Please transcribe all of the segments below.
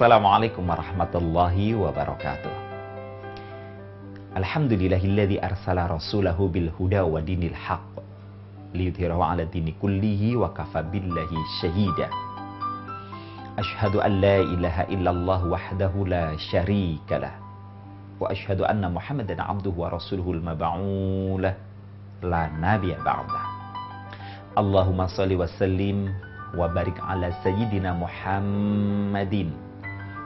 Assalamualaikum warahmatullahi wabarakatuh. Alhamdulillahilladzi arsala rasulahu bil huda wa dinil haqq liyudhhirahu 'ala dini kullihi wa kafa billahi syahida. Asyhadu an la ilaha illallah wahdahu la syarikalah wa asyhadu anna Muhammadan 'abduhu wa rasuluhul mab'uulah la nabiyya ba'dah. Allahumma shalli wa sallim wa barik 'ala sayyidina Muhammadin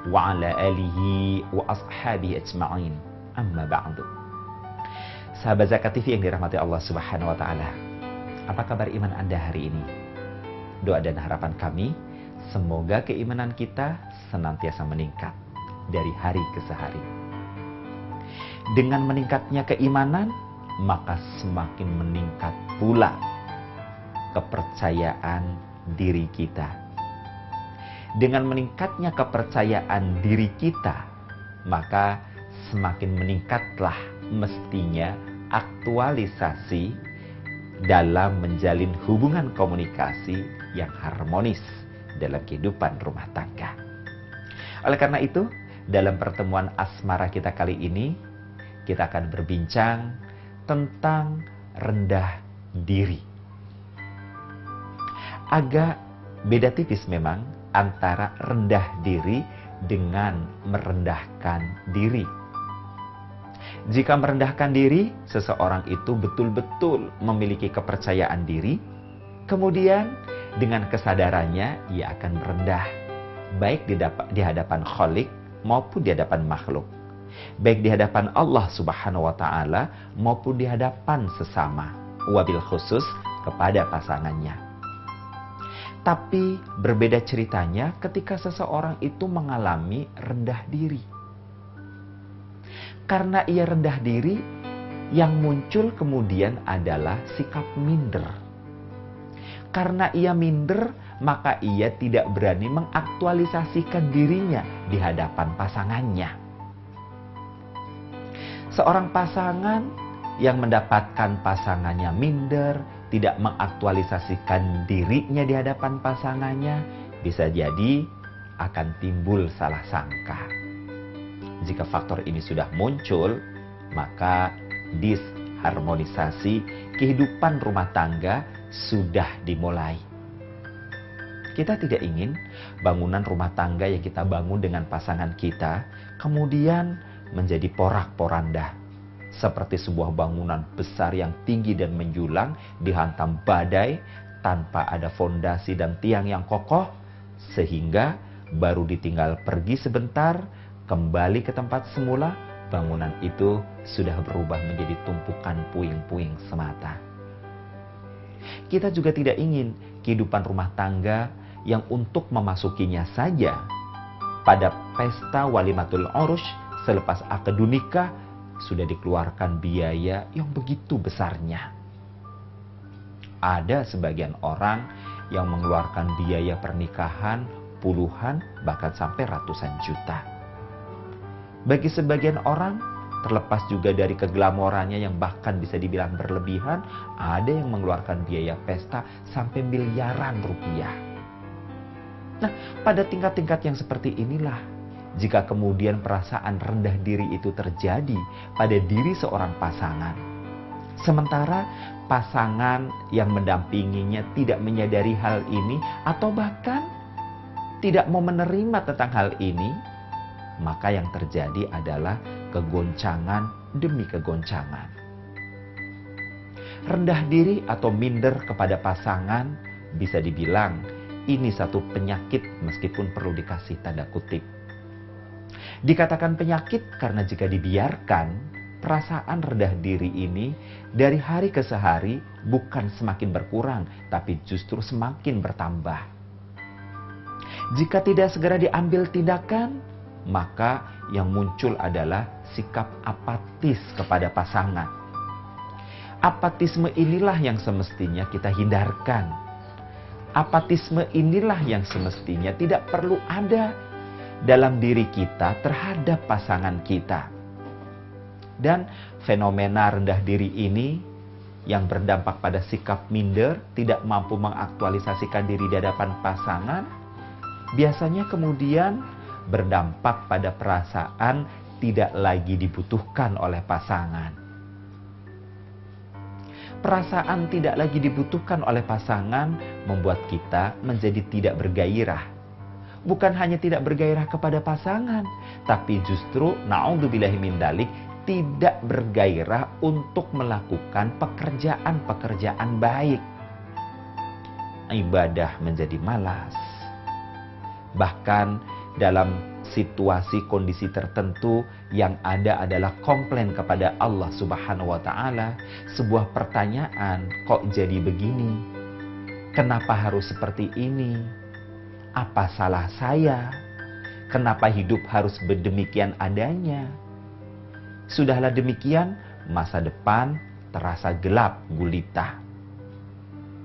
wa 'ala alihi wa ashabihi ajma'in. Amma ba'du. Sahabat Zakat TV yang dirahmati Allah Subhanahu wa taala. Apa kabar iman Anda hari ini? Doa dan harapan kami, semoga keimanan kita senantiasa meningkat dari hari ke hari. Dengan meningkatnya keimanan, maka semakin meningkat pula kepercayaan diri kita. Dengan meningkatnya kepercayaan diri kita, maka semakin meningkatlah mestinya aktualisasi dalam menjalin hubungan komunikasi yang harmonis dalam kehidupan rumah tangga. Oleh karena itu, dalam pertemuan asmara kita kali ini, kita akan berbincang tentang rendah diri. Agak beda tipis memang antara rendah diri dengan merendahkan diri. Jika merendahkan diri, seseorang itu betul-betul memiliki kepercayaan diri, kemudian dengan kesadarannya ia akan merendah, baik di hadapan Khalik maupun di hadapan makhluk, baik di hadapan Allah Subhanahu wa taala maupun di hadapan sesama, wabil khusus kepada pasangannya. Tapi berbeda ceritanya ketika seseorang itu mengalami rendah diri. Karena ia rendah diri, yang muncul kemudian adalah sikap minder. Karena ia minder, maka ia tidak berani mengaktualisasikan dirinya di hadapan pasangannya. Seorang pasangan yang mendapatkan pasangannya minder, tidak mengaktualisasikan dirinya di hadapan pasangannya, bisa jadi akan timbul salah sangka. Jika faktor ini sudah muncul, maka disharmonisasi kehidupan rumah tangga sudah dimulai. Kita tidak ingin bangunan rumah tangga yang kita bangun dengan pasangan kita kemudian menjadi porak-poranda. Seperti sebuah bangunan besar yang tinggi dan menjulang dihantam badai tanpa ada fondasi dan tiang yang kokoh, sehingga baru ditinggal pergi sebentar, kembali ke tempat semula, bangunan itu sudah berubah menjadi tumpukan puing-puing semata. Kita juga tidak ingin kehidupan rumah tangga yang untuk memasukinya saja pada pesta walimatul urus selepas akad nikah sudah dikeluarkan biaya yang begitu besarnya. Ada sebagian orang yang mengeluarkan biaya pernikahan puluhan bahkan sampai ratusan juta. Bagi sebagian orang, terlepas juga dari keglamorannya yang bahkan bisa dibilang berlebihan, ada yang mengeluarkan biaya pesta sampai miliaran rupiah. Nah, pada tingkat-tingkat yang seperti inilah, jika kemudian perasaan rendah diri itu terjadi pada diri seorang pasangan, sementara pasangan yang mendampinginya tidak menyadari hal ini atau bahkan tidak mau menerima tentang hal ini, maka yang terjadi adalah kegoncangan demi kegoncangan. Rendah diri atau minder kepada pasangan bisa dibilang ini satu penyakit meskipun perlu dikasih tanda kutip. Dikatakan penyakit karena jika dibiarkan, perasaan rendah diri ini dari hari ke hari bukan semakin berkurang, tapi justru semakin bertambah. Jika tidak segera diambil tindakan, maka yang muncul adalah sikap apatis kepada pasangan. Apatisme inilah yang semestinya kita hindarkan. Apatisme inilah yang semestinya tidak perlu ada dalam diri kita terhadap pasangan kita. Dan fenomena rendah diri ini yang berdampak pada sikap minder, tidak mampu mengaktualisasikan diri di hadapan pasangan, biasanya kemudian berdampak pada perasaan tidak lagi dibutuhkan oleh pasangan. Perasaan tidak lagi dibutuhkan oleh pasangan membuat kita menjadi tidak bergairah. Bukan hanya tidak bergairah kepada pasangan, tapi justru na'udzubillahi min dzalik, tidak bergairah untuk melakukan pekerjaan-pekerjaan baik. Ibadah menjadi malas. Bahkan dalam situasi kondisi tertentu yang ada adalah komplain kepada Allah Subhanahu wa taala, sebuah pertanyaan, kok jadi begini? Kenapa harus seperti ini? Apa salah saya? Kenapa hidup harus berdemikian adanya? Sudahlah demikian, masa depan terasa gelap gulita.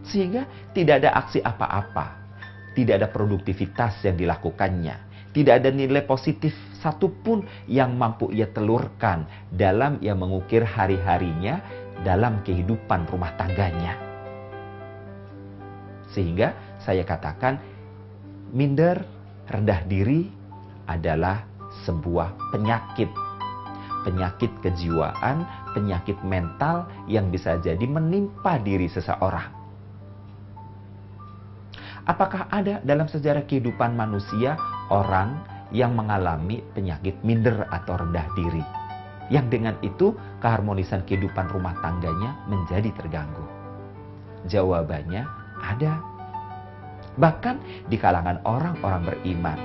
Sehingga tidak ada aksi apa-apa, tidak ada produktivitas yang dilakukannya. Tidak ada nilai positif satupun yang mampu ia telurkan dalam ia mengukir hari-harinya dalam kehidupan rumah tangganya. Sehingga saya katakan, minder, rendah diri adalah sebuah penyakit. Penyakit kejiwaan, penyakit mental yang bisa jadi menimpa diri seseorang. Apakah ada dalam sejarah kehidupan manusia orang yang mengalami penyakit minder atau rendah diri, yang dengan itu keharmonisan kehidupan rumah tangganya menjadi terganggu? Jawabannya ada. Bahkan di kalangan orang-orang beriman,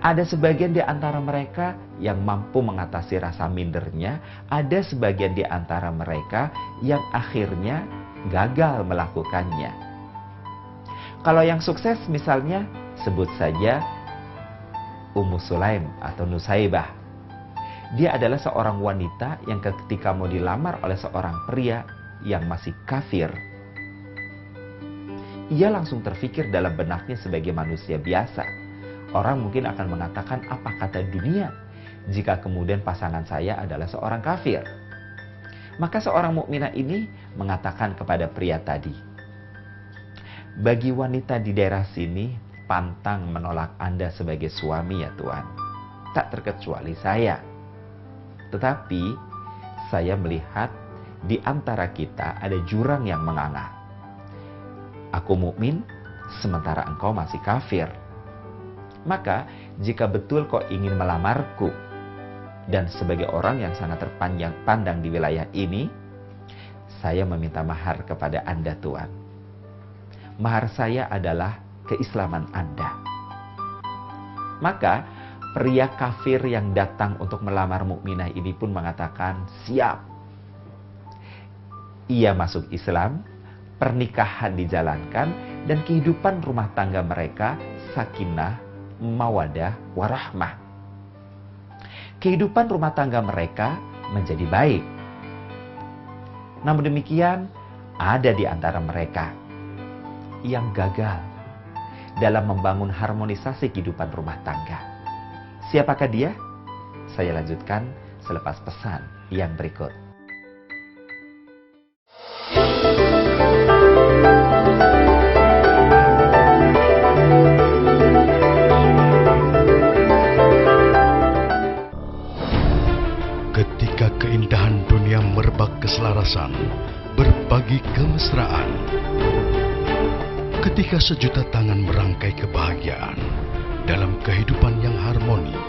ada sebagian di antara mereka yang mampu mengatasi rasa mindernya, ada sebagian di antara mereka yang akhirnya gagal melakukannya. Kalau yang sukses misalnya, sebut saja Ummu Sulaim atau Nusaibah. Dia adalah seorang wanita yang ketika mau dilamar oleh seorang pria yang masih kafir, ia langsung terfikir dalam benaknya sebagai manusia biasa. Orang mungkin akan mengatakan, apa kata dunia jika kemudian pasangan saya adalah seorang kafir? Maka seorang mukminah ini mengatakan kepada pria tadi, bagi wanita di daerah sini pantang menolak Anda sebagai suami ya Tuhan. Tak terkecuali saya. Tetapi saya melihat di antara kita ada jurang yang menganga. Aku mukmin sementara engkau masih kafir. Maka jika betul kau ingin melamarku dan sebagai orang yang sangat terpanjang pandang di wilayah ini, saya meminta mahar kepada Anda Tuhan. Mahar saya adalah keislaman Anda. Maka pria kafir yang datang untuk melamar mukminah ini pun mengatakan siap. Ia masuk Islam, pernikahan dijalankan, dan kehidupan rumah tangga mereka sakinah, mawadah, warahmah. Kehidupan rumah tangga mereka menjadi baik. Namun demikian, ada di antara mereka yang gagal dalam membangun harmonisasi kehidupan rumah tangga. Siapakah dia? Saya lanjutkan selepas pesan yang berikut. Ketika keindahan dunia merebak keselarasan, berbagi kemesraan. Ketika sejuta tangan merangkai kebahagiaan dalam kehidupan yang harmoni.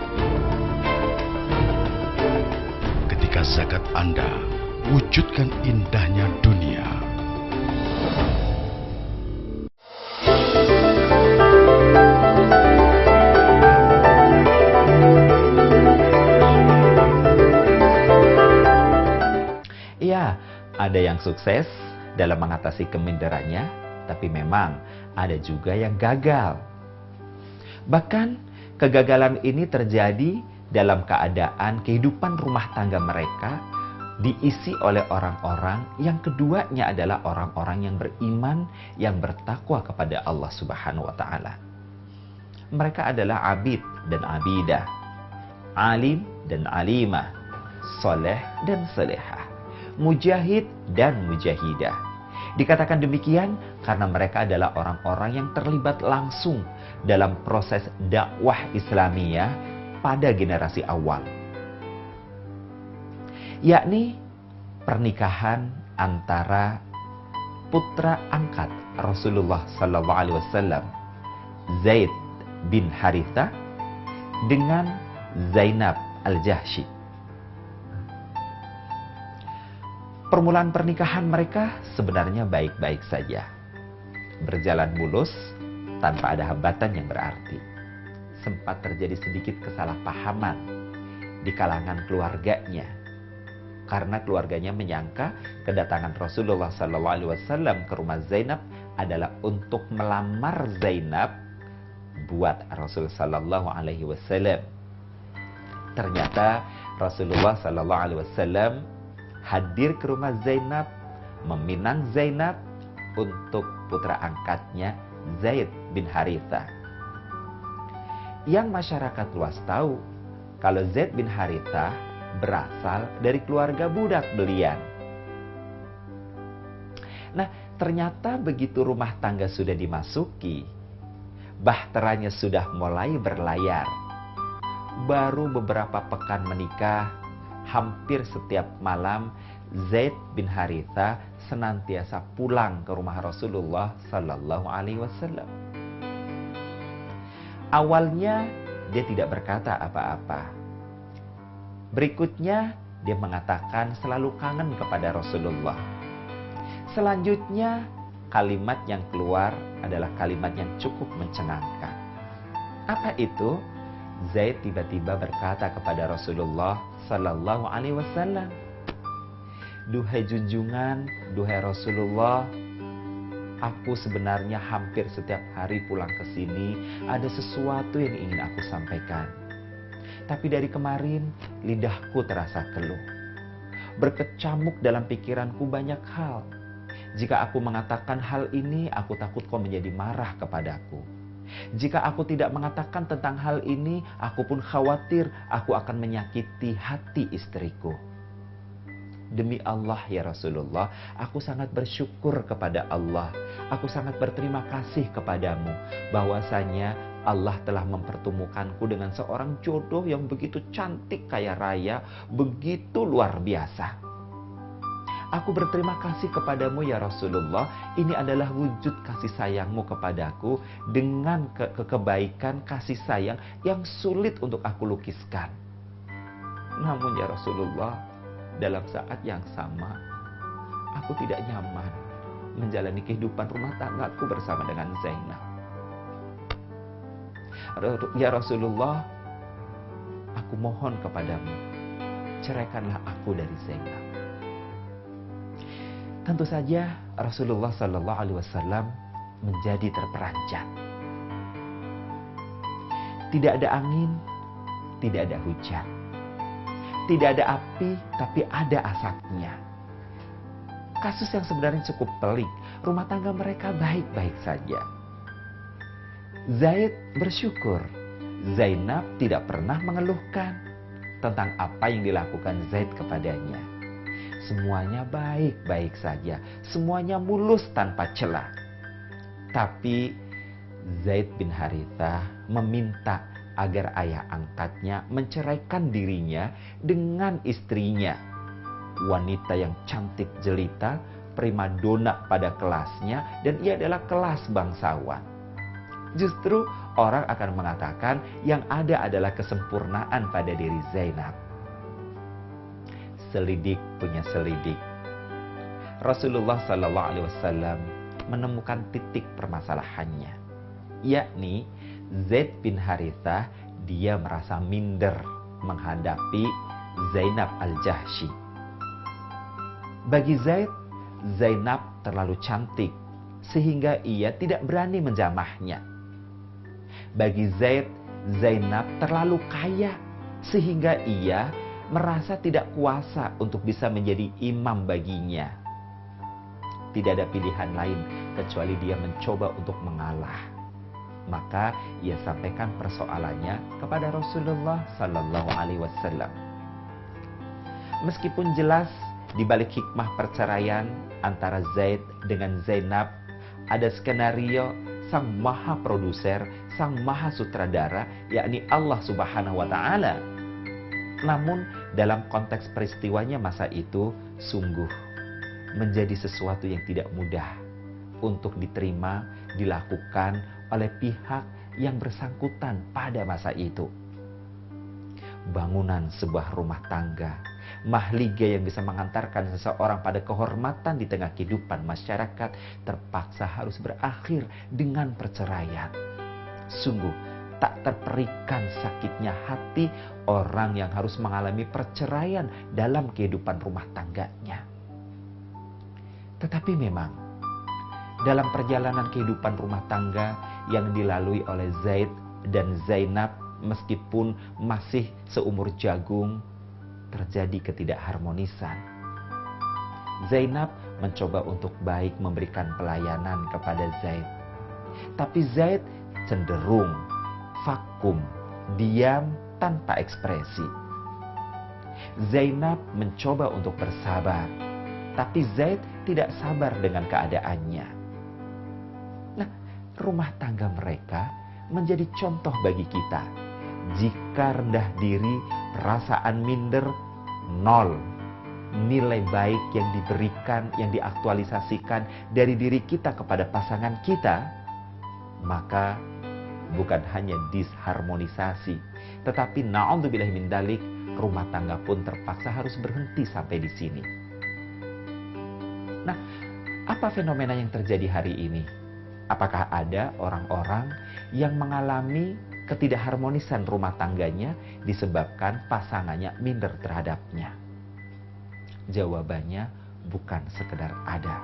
Ketika zakat Anda wujudkan indahnya dunia. Ya, ada yang sukses dalam mengatasi keminderannya, tapi memang ada juga yang gagal. Bahkan kegagalan ini terjadi dalam keadaan kehidupan rumah tangga mereka diisi oleh orang-orang yang keduanya adalah orang-orang yang beriman, yang bertakwa kepada Allah Subhanahu wa taala. Mereka adalah abid dan abidah, alim dan alimah, soleh dan solehah, mujahid dan mujahidah. Dikatakan demikian karena mereka adalah orang-orang yang terlibat langsung dalam proses dakwah Islamiyah pada generasi awal. Yakni pernikahan antara putra angkat Rasulullah sallallahu alaihi wasallam, Zaid bin Haritha, dengan Zainab Al-Jahsy. Permulaan pernikahan mereka sebenarnya baik-baik saja, berjalan mulus tanpa ada hambatan yang berarti. Sempat terjadi sedikit kesalahpahaman di kalangan keluarganya, karena keluarganya menyangka kedatangan Rasulullah SAW ke rumah Zainab adalah untuk melamar Zainab buat Rasul Sallallahu Alaihi Wasallam. Ternyata Rasulullah Sallallahu Alaihi Wasallam hadir ke rumah Zainab, meminang Zainab untuk putra angkatnya Zaid bin Haritha. Yang masyarakat luas tahu kalau Zaid bin Haritha berasal dari keluarga budak belian. Nah, ternyata begitu rumah tangga sudah dimasuki, bahteranya sudah mulai berlayar. Baru beberapa pekan menikah, hampir setiap malam Zaid bin Haritha senantiasa pulang ke rumah Rasulullah Sallallahu Alaihi Wasallam. Awalnya dia tidak berkata apa-apa. Berikutnya dia mengatakan selalu kangen kepada Rasulullah. Selanjutnya kalimat yang keluar adalah kalimat yang cukup mencengangkan. Apa itu? Zaid tiba-tiba berkata kepada Rasulullah Sallallahu Alaihi Wasallam, "Duhai junjungan, duhai Rasulullah, aku sebenarnya hampir setiap hari pulang ke sini ada sesuatu yang ingin aku sampaikan. Tapi dari kemarin lidahku terasa keluh. Berkecamuk dalam pikiranku banyak hal. Jika aku mengatakan hal ini, aku takut kau menjadi marah kepadaku. Jika aku tidak mengatakan tentang hal ini, aku pun khawatir aku akan menyakiti hati istriku. Demi Allah ya Rasulullah, aku sangat bersyukur kepada Allah. Aku sangat berterima kasih kepadamu bahwasanya Allah telah mempertemukanku dengan seorang jodoh yang begitu cantik kaya raya, begitu luar biasa. Aku berterima kasih kepadamu ya Rasulullah. Ini adalah wujud kasih sayangmu kepadaku dengan kebaikan kasih sayang yang sulit untuk aku lukiskan. Namun ya Rasulullah, dalam saat yang sama, aku tidak nyaman menjalani kehidupan rumah tanggaku bersama dengan Zainab. Ya Rasulullah, aku mohon kepadamu, ceraikanlah aku dari Zainab. Tentu saja Rasulullah Sallallahu Alaihi Wasallam menjadi terperanjat. Tidak ada angin, tidak ada hujan. Tidak ada api, tapi ada asapnya. Kasus yang sebenarnya cukup pelik. Rumah tangga mereka baik-baik saja. Zaid bersyukur. Zainab tidak pernah mengeluhkan tentang apa yang dilakukan Zaid kepadanya. Semuanya baik-baik saja. Semuanya mulus tanpa celah. Tapi Zaid bin Haritha meminta agar ayah angkatnya menceraikan dirinya dengan istrinya. Wanita yang cantik jelita, primadona pada kelasnya, dan ia adalah kelas bangsawan. Justru orang akan mengatakan yang ada adalah kesempurnaan pada diri Zainab. Selidik punya selidik. Rasulullah Sallallahu Alaihi Wasallam menemukan titik permasalahannya, yakni Zaid bin Haritha dia merasa minder menghadapi Zainab Al-Jahsy. Bagi Zaid, Zainab terlalu cantik sehingga ia tidak berani menjamahnya. Bagi Zaid, Zainab terlalu kaya sehingga ia merasa tidak kuasa untuk bisa menjadi imam baginya. Tidak ada pilihan lain kecuali dia mencoba untuk mengalah. Maka ia sampaikan persoalannya kepada Rasulullah Sallallahu Alaihi Wasallam. Meskipun jelas di balik hikmah perceraian antara Zaid dengan Zainab, ada skenario sang maha produser, sang maha sutradara, yakni Allah Subhanahu wa Ta'ala. Namun, dalam konteks peristiwanya masa itu, sungguh menjadi sesuatu yang tidak mudah untuk diterima, dilakukan oleh pihak yang bersangkutan pada masa itu. Bangunan sebuah rumah tangga, mahliga yang bisa mengantarkan seseorang pada kehormatan di tengah kehidupan masyarakat, terpaksa harus berakhir dengan perceraian. Sungguh tak terperikan sakitnya hati orang yang harus mengalami perceraian dalam kehidupan rumah tangganya. Tetapi memang dalam perjalanan kehidupan rumah tangga yang dilalui oleh Zaid dan Zainab, meskipun masih seumur jagung, terjadi ketidakharmonisan. Zainab mencoba untuk baik memberikan pelayanan kepada Zaid. Tapi Zaid cenderung vakum, diam tanpa ekspresi. Zainab mencoba untuk bersabar, tapi Zaid tidak sabar dengan keadaannya. Nah, rumah tangga mereka menjadi contoh bagi kita. Jika rendah diri, perasaan minder, nol. Nilai baik yang diberikan, yang diaktualisasikan dari diri kita kepada pasangan kita, maka bukan hanya disharmonisasi, tetapi na'udzubillahi min dzalik, rumah tangga pun terpaksa harus berhenti sampai di sini. Nah, apa fenomena yang terjadi hari ini? Apakah ada orang-orang yang mengalami ketidakharmonisan rumah tangganya disebabkan pasangannya minder terhadapnya? Jawabannya bukan sekedar ada,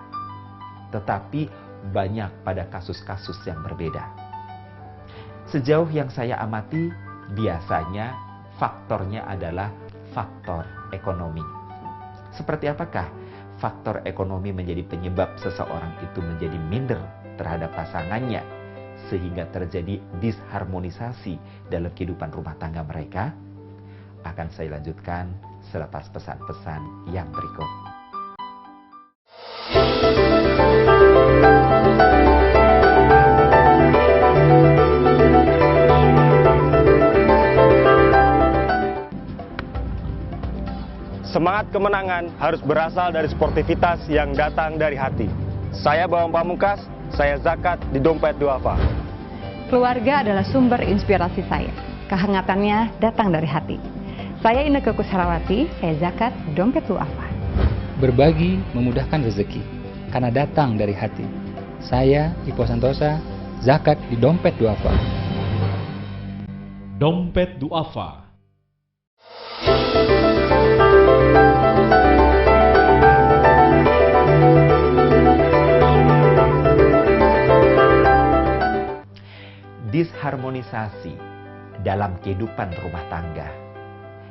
tetapi banyak pada kasus-kasus yang berbeda. Sejauh yang saya amati, biasanya faktornya adalah faktor ekonomi. Seperti apakah faktor ekonomi menjadi penyebab seseorang itu menjadi minder terhadap pasangannya, sehingga terjadi disharmonisasi dalam kehidupan rumah tangga mereka? Akan saya lanjutkan selepas pesan-pesan yang berikut. Semangat kemenangan harus berasal dari sportivitas yang datang dari hati. Saya Bambang Pamungkas, saya zakat di Dompet Duafa. Keluarga adalah sumber inspirasi saya. Kehangatannya datang dari hati. Saya Inneke Kusharawati, saya zakat di Dompet Duafa. Berbagi memudahkan rezeki, karena datang dari hati. Saya Ipo Santosa, zakat di Dompet Duafa. Dompet Duafa. Disharmonisasi dalam kehidupan rumah tangga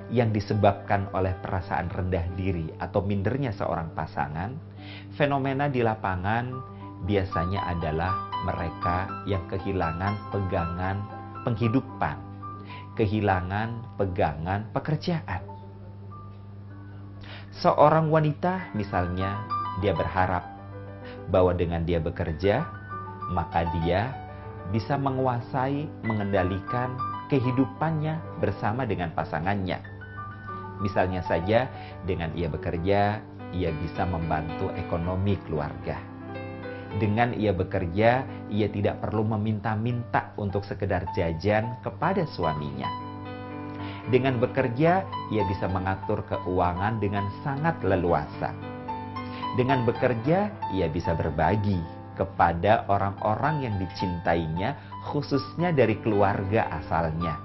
yang disebabkan oleh perasaan rendah diri atau mindernya seorang pasangan, fenomena di lapangan biasanya adalah mereka yang kehilangan pegangan penghidupan, kehilangan pegangan pekerjaan. Seorang wanita misalnya, dia berharap bahwa dengan dia bekerja, maka dia bisa menguasai, mengendalikan kehidupannya bersama dengan pasangannya. Misalnya saja, dengan ia bekerja, ia bisa membantu ekonomi keluarga. Dengan ia bekerja, ia tidak perlu meminta-minta untuk sekedar jajan kepada suaminya. Dengan bekerja, ia bisa mengatur keuangan dengan sangat leluasa. Dengan bekerja, ia bisa berbagi kepada orang-orang yang dicintainya, khususnya dari keluarga asalnya.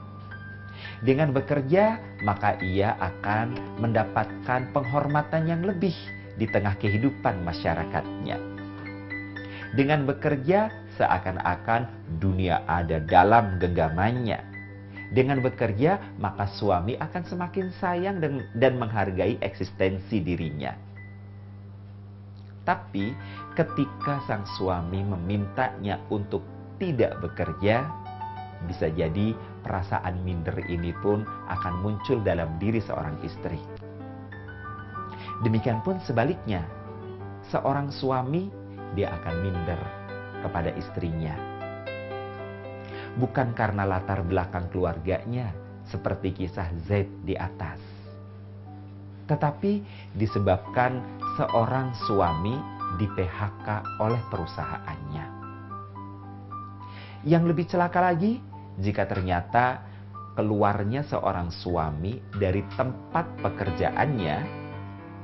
Dengan bekerja, maka ia akan mendapatkan penghormatan yang lebih di tengah kehidupan masyarakatnya. Dengan bekerja, seakan-akan dunia ada dalam genggamannya. Dengan bekerja, maka suami akan semakin sayang dan menghargai eksistensi dirinya. Tapi ketika sang suami memintanya untuk tidak bekerja, bisa jadi perasaan minder ini pun akan muncul dalam diri seorang istri. Demikian pun sebaliknya, seorang suami dia akan minder kepada istrinya. Bukan karena latar belakang keluarganya seperti kisah Zaid di atas, tetapi disebabkan seorang suami di PHK oleh perusahaannya. Yang lebih celaka lagi, jika ternyata keluarnya seorang suami dari tempat pekerjaannya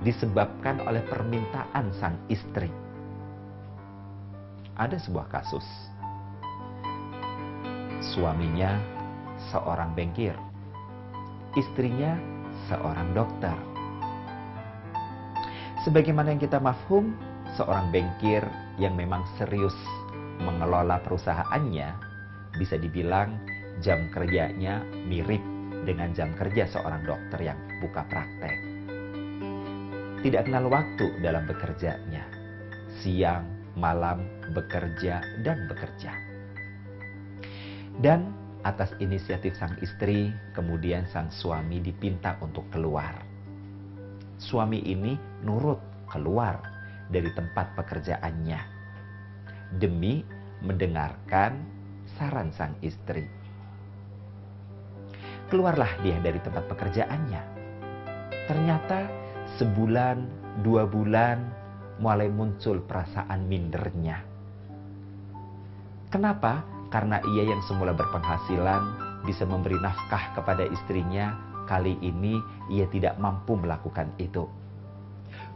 disebabkan oleh permintaan sang istri. Ada sebuah kasus. Suaminya seorang bankir, istrinya seorang dokter. Sebagaimana yang kita mafhum, seorang bankir yang memang serius mengelola perusahaannya, bisa dibilang jam kerjanya mirip dengan jam kerja seorang dokter yang buka praktek. Tidak kenal waktu dalam bekerjanya. Siang, malam, bekerja dan bekerja. Dan atas inisiatif sang istri, kemudian sang suami dipinta untuk keluar. Suami ini nurut keluar dari tempat pekerjaannya demi mendengarkan saran sang istri. Keluarlah dia dari tempat pekerjaannya. Ternyata sebulan, 2 bulan mulai muncul perasaan mindernya. Kenapa? Karena ia yang semula berpenghasilan bisa memberi nafkah kepada istrinya, kali ini ia tidak mampu melakukan itu.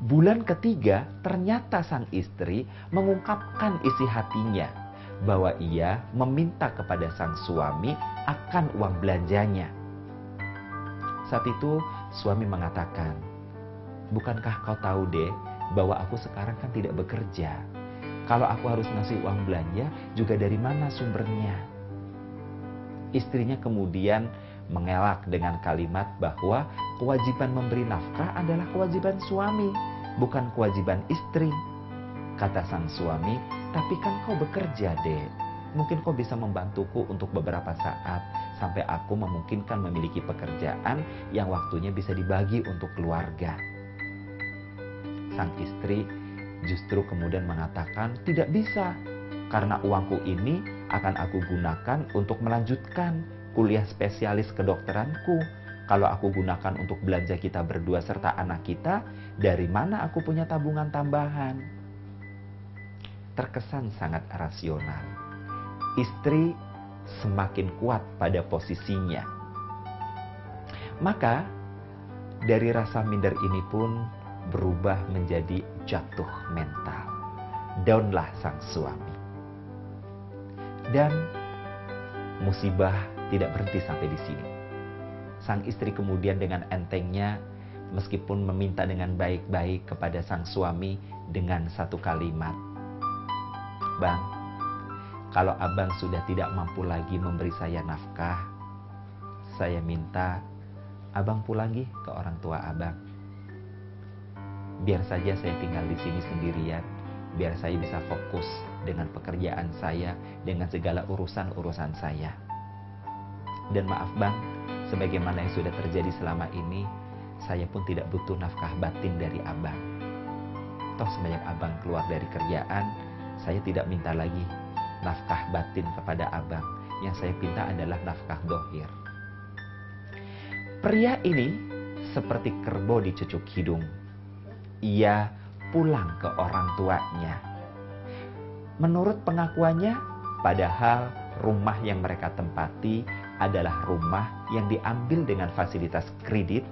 Bulan ketiga, ternyata sang istri mengungkapkan isi hatinya bahwa ia meminta kepada sang suami akan uang belanjanya. Saat itu suami mengatakan, "Bukankah kau tahu deh bahwa aku sekarang kan tidak bekerja? Kalau aku harus ngasih uang belanja, juga dari mana sumbernya?" Istrinya kemudian mengelak dengan kalimat bahwa kewajiban memberi nafkah adalah kewajiban suami, bukan kewajiban istri. Kata sang suami, "Tapi kan kau bekerja, Dek. Mungkin kau bisa membantuku untuk beberapa saat sampai aku memungkinkan memiliki pekerjaan yang waktunya bisa dibagi untuk keluarga." Sang istri justru kemudian mengatakan, "Tidak bisa, karena uangku ini akan aku gunakan untuk melanjutkan kuliah spesialis kedokteranku. Kalau aku gunakan untuk belanja kita berdua serta anak kita, dari mana aku punya tabungan tambahan?" Terkesan sangat rasional. Istri semakin kuat pada posisinya. Maka dari rasa minder ini pun berubah menjadi jatuh mental. Downlah sang suami. Dan musibah tidak berhenti sampai di sini. Sang istri kemudian dengan entengnya, meskipun meminta dengan baik-baik kepada sang suami dengan satu kalimat, "Bang, kalau abang sudah tidak mampu lagi memberi saya nafkah, saya minta abang pulangi ke orang tua abang. Biar saja saya tinggal di sini sendirian, biar saya bisa fokus dengan pekerjaan saya, dengan segala urusan-urusan saya. Dan maaf bang, sebagaimana yang sudah terjadi selama ini, saya pun tidak butuh nafkah batin dari abang. Toh sebanyak abang keluar dari kerjaan, saya tidak minta lagi nafkah batin kepada abang. Yang saya minta adalah nafkah dohir." Pria ini seperti kerbau dicucuk hidung. Ia pulang ke orang tuanya. Menurut pengakuannya, padahal rumah yang mereka tempati adalah rumah yang diambil dengan fasilitas kredit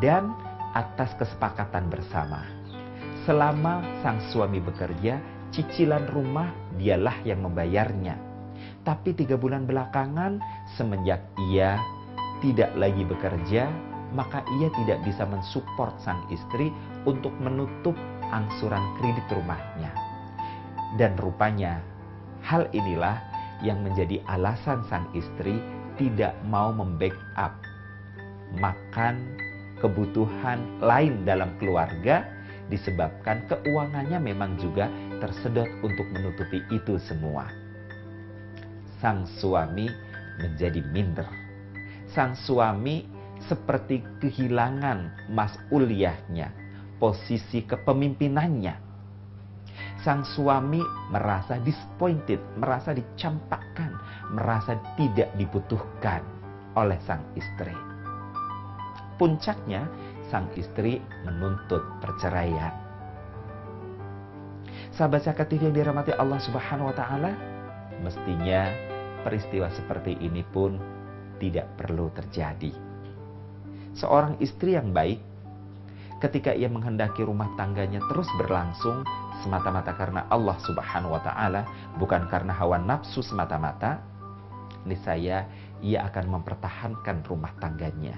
dan atas kesepakatan bersama. Selama sang suami bekerja, cicilan rumah dialah yang membayarnya. Tapi 3 bulan belakangan, semenjak ia tidak lagi bekerja, maka ia tidak bisa mensupport sang istri untuk menutup angsuran kredit rumahnya. Dan rupanya hal inilah yang menjadi alasan sang istri tidak mau membackup makan kebutuhan lain dalam keluarga, disebabkan keuangannya memang juga tersedot untuk menutupi itu semua. Sang suami menjadi minder. Sang suami seperti kehilangan mas'uliyahnya posisi kepemimpinannya. Sang suami merasa disappointed, merasa dicampakkan, merasa tidak dibutuhkan oleh sang istri. Puncaknya, sang istri menuntut perceraian. Sahabat Zakat TV yang dirahmati Allah Subhanahu wa taala, mestinya peristiwa seperti ini pun tidak perlu terjadi. Seorang istri yang baik, ketika ia menghendaki rumah tangganya terus berlangsung semata-mata karena Allah Subhanahu wa taala, bukan karena hawa nafsu semata-mata, niscaya ia akan mempertahankan rumah tangganya.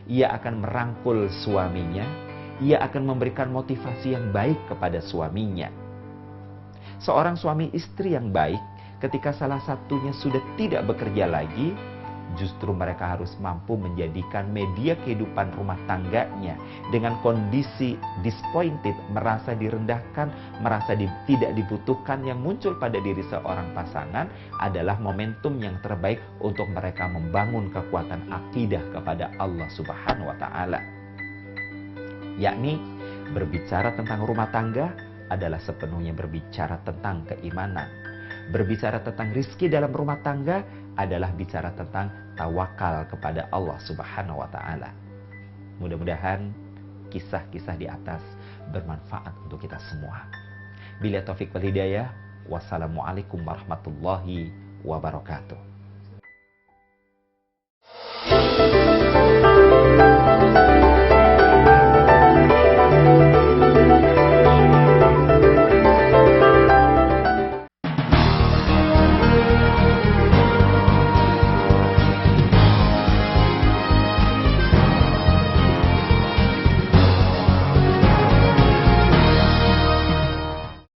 Ia akan merangkul suaminya, ia akan memberikan motivasi yang baik kepada suaminya. Seorang suami istri yang baik, ketika salah satunya sudah tidak bekerja lagi, justru mereka harus mampu menjadikan media kehidupan rumah tangganya dengan kondisi disappointed, merasa direndahkan, merasa tidak dibutuhkan yang muncul pada diri seorang pasangan adalah momentum yang terbaik untuk mereka membangun kekuatan akidah kepada Allah Subhanahu wa taala. Yakni berbicara tentang rumah tangga adalah sepenuhnya berbicara tentang keimanan. Berbicara tentang rizki dalam rumah tangga adalah bicara tentang tawakal kepada Allah Subhanahu wa taala. Mudah-mudahan kisah-kisah di atas bermanfaat untuk kita semua. Bila taufik wal hidayah, wassalamualaikum warahmatullahi wabarakatuh.